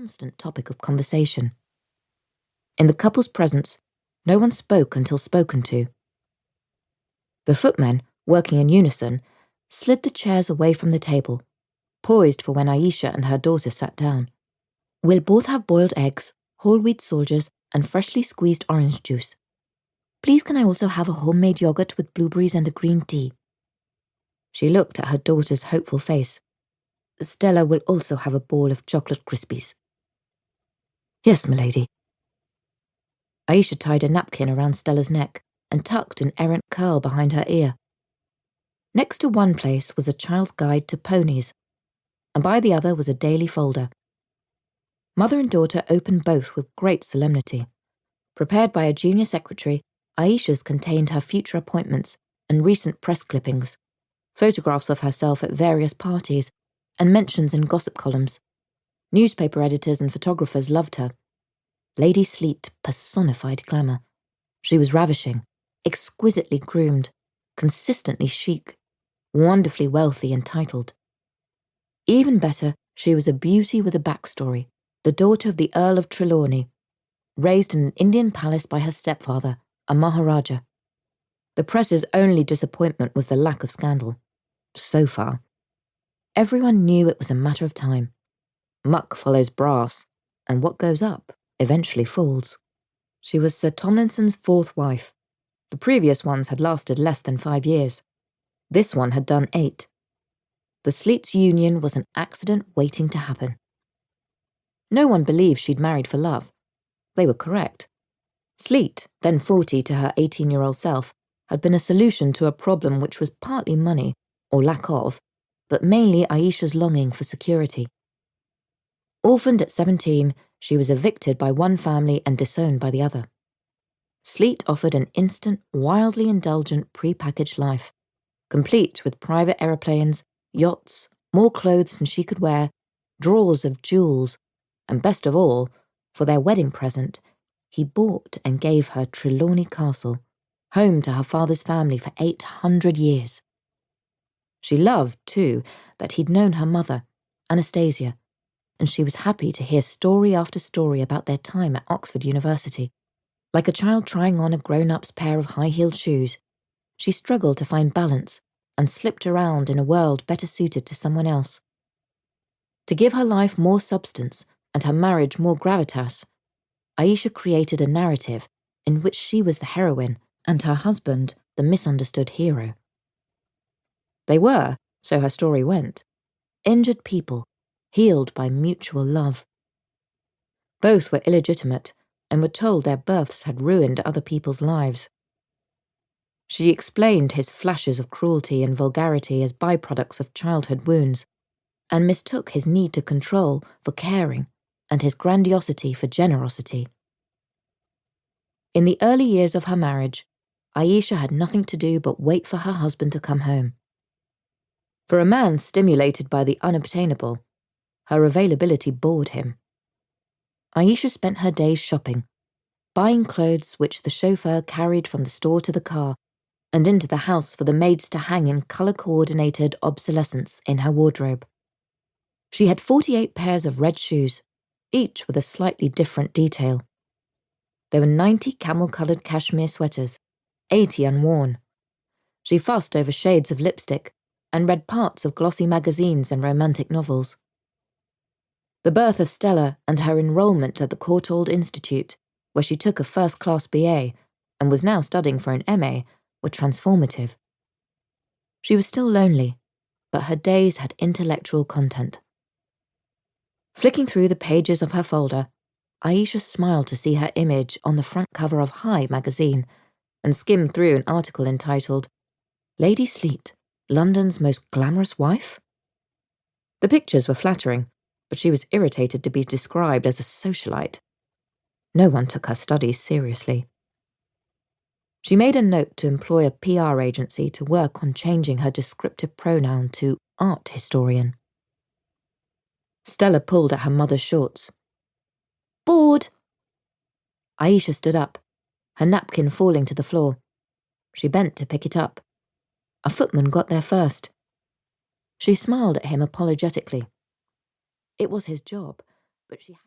constant topic of conversation. In the couple's presence, no one spoke until spoken to. The footmen, working in unison, slid the chairs away from the table, poised for when Ayesha and her daughter sat down. "We'll both have boiled eggs, whole wheat soldiers, and freshly squeezed orange juice. Please can I also have a homemade yogurt with blueberries and a green tea?" She looked at her daughter's hopeful face. "Stella will also have a bowl of chocolate crispies." "Yes, milady." Ayesha tied a napkin around Stella's neck and tucked an errant curl behind her ear. Next to one place was a child's guide to ponies, and by the other was a daily folder. Mother and daughter opened both with great solemnity. Prepared by a junior secretary, Ayesha's contained her future appointments and recent press clippings, photographs of herself at various parties, and mentions in gossip columns. Newspaper editors and photographers loved her. Lady Sleet personified glamour. She was ravishing, exquisitely groomed, consistently chic, wonderfully wealthy and titled. Even better, she was a beauty with a backstory, the daughter of the Earl of Trelawney, raised in an Indian palace by her stepfather, a Maharaja. The press's only disappointment was the lack of scandal. So far. Everyone knew it was a matter of time. Muck follows brass, and what goes up eventually falls. She was Sir Tomlinson's fourth wife. The previous ones had lasted less than 5 years. This one had done 8. The Sleet's union was an accident waiting to happen. No one believed she'd married for love. They were correct. Sleet, then 40 to her 18-year-old self, had been a solution to a problem which was partly money, or lack of, but mainly Ayesha's longing for security. Orphaned at 17, she was evicted by one family and disowned by the other. Sleet offered an instant, wildly indulgent pre-packaged life, complete with private aeroplanes, yachts, more clothes than she could wear, drawers of jewels, and best of all, for their wedding present, he bought and gave her Trelawney Castle, home to her father's family for 800 years. She loved, too, that he'd known her mother, Anastasia, and she was happy to hear story after story about their time at Oxford University. Like a child trying on a grown-up's pair of high-heeled shoes, she struggled to find balance and slipped around in a world better suited to someone else. To give her life more substance and her marriage more gravitas, Ayesha created a narrative in which she was the heroine and her husband the misunderstood hero. They were, so her story went, injured people, healed by mutual love. Both were illegitimate and were told their births had ruined other people's lives. She explained his flashes of cruelty and vulgarity as byproducts of childhood wounds, and mistook his need to control for caring and his grandiosity for generosity. In the early years of her marriage, Ayesha had nothing to do but wait for her husband to come home. For a man stimulated by the unobtainable, her availability bored him. Ayesha spent her days shopping, buying clothes which the chauffeur carried from the store to the car and into the house for the maids to hang in colour-coordinated obsolescence in her wardrobe. She had 48 pairs of red shoes, each with a slightly different detail. There were 90 camel-coloured cashmere sweaters, 80 unworn. She fussed over shades of lipstick and read parts of glossy magazines and romantic novels. The birth of Stella and her enrolment at the Courtauld Institute, where she took a first-class BA and was now studying for an MA, were transformative. She was still lonely, but her days had intellectual content. Flicking through the pages of her folder, Ayesha smiled to see her image on the front cover of High magazine and skimmed through an article entitled, "Lady Sleet, London's Most Glamorous Wife?" The pictures were flattering, but she was irritated to be described as a socialite. No one took her studies seriously. She made a note to employ a PR agency to work on changing her descriptive pronoun to art historian. Stella pulled at her mother's shorts. "Bored!" Ayesha stood up, her napkin falling to the floor. She bent to pick it up. A footman got there first. She smiled at him apologetically. It was his job, but she